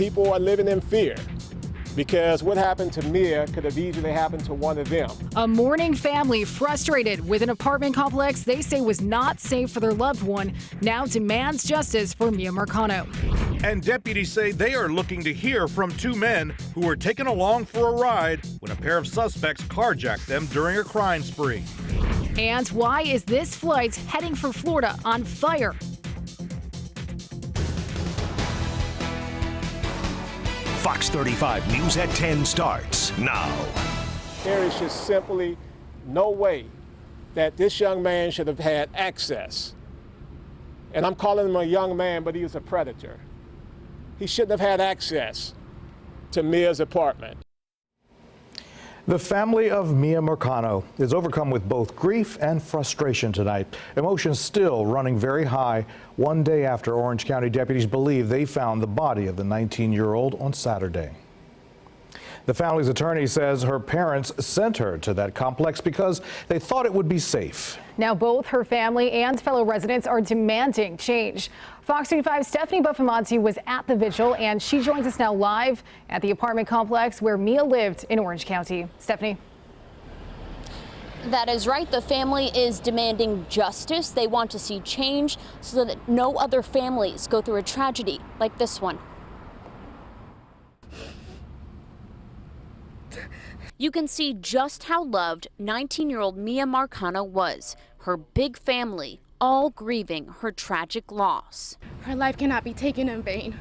people are living in fear, because what happened to Miya could have easily happened to one of them. A mourning family frustrated with an apartment complex they say was not safe for their loved one now demands justice for Miya Marcano. And deputies say they are looking to hear from two men who were taken along for a ride when a pair of suspects carjacked them during a crime spree. And why is this flight heading for Florida on fire? Fox 35 News at 10 starts now. There is just simply no way that this young man should have had access. And I'm calling him a young man, but he was a predator. He shouldn't have had access to Miya's apartment. The family of Miya Marcano is overcome with both grief and frustration tonight. Emotions still running very high 1 day after Orange County deputies believe they found the body of the 19-year-old on Saturday. The family's attorney says her parents sent her to that complex because they thought it would be safe. Now both her family and fellow residents are demanding change. Fox 35's Stephanie Buffamonte was at the vigil, and she joins us now live at the apartment complex where Miya lived in Orange County. Stephanie. That is right. The family is demanding justice. They want to see change so that no other families go through a tragedy like this one. You can see just how loved 19-year-old Miya Marcano was. Her big family, all grieving her tragic loss. Her life cannot be taken in vain.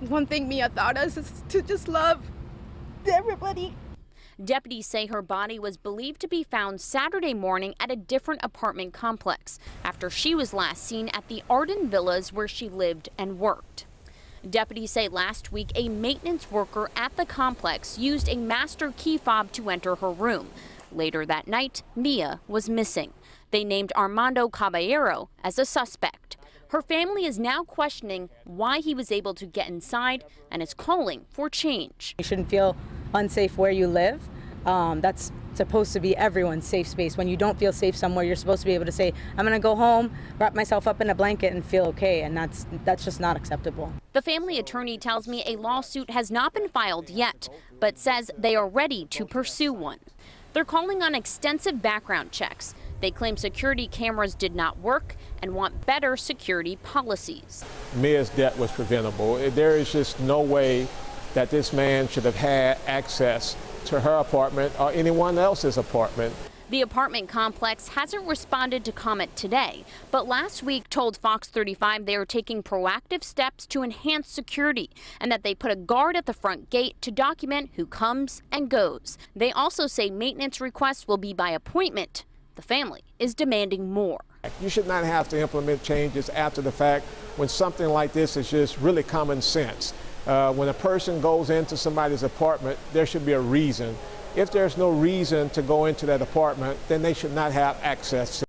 One thing Miya taught us is to just love everybody. Deputies say her body was believed to be found Saturday morning at a different apartment complex after she was last seen at the Arden Villas where she lived and worked. Deputies say last week a maintenance worker at the complex used a master key fob to enter her room. Later that night, Miya was missing. They named Armando Caballero as a suspect. Her family is now questioning why he was able to get inside and is calling for change. You shouldn't feel unsafe where you live. That's supposed to be everyone's safe space. When you don't feel safe somewhere, you're supposed to be able to say, I'm going to go home, wrap myself up in a blanket and feel okay, and that's just not acceptable. The family attorney tells me a lawsuit has not been filed yet, but says they are ready to pursue one. They're calling on extensive background checks. They claim security cameras did not work and want better security policies. Miya's death was preventable. There is just no way that this man should have had access to her apartment or anyone else's apartment. The apartment complex hasn't responded to comment today, but last week told Fox 35 they are taking proactive steps to enhance security and that they put a guard at the front gate to document who comes and goes. They also say maintenance requests will be by appointment. The family is demanding more. You should not have to implement changes after the fact when something like this is just really common sense. When a person goes into somebody's apartment, there should be a reason. If there's no reason to go into that apartment, then they should not have access to it.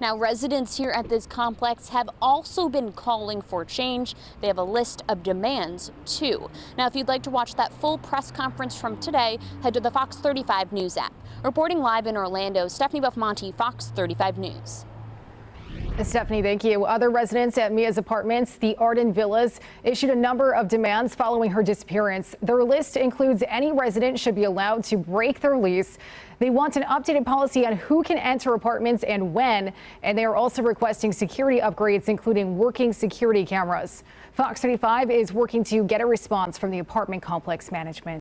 Now, residents here at this complex have also been calling for change. They have a list of demands, too. Now, if you'd like to watch that full press conference from today, head to the Fox 35 News app. Reporting live in Orlando, Stephanie Buffamonte, Fox 35 News. Stephanie, thank you. Other residents at Miya's apartments, the Arden Villas, issued a number of demands following her disappearance. Their list includes any resident should be allowed to break their lease. They want an updated policy on who can enter apartments and when, and they are also requesting security upgrades, including working security cameras. Fox 35 is working to get a response from the apartment complex management.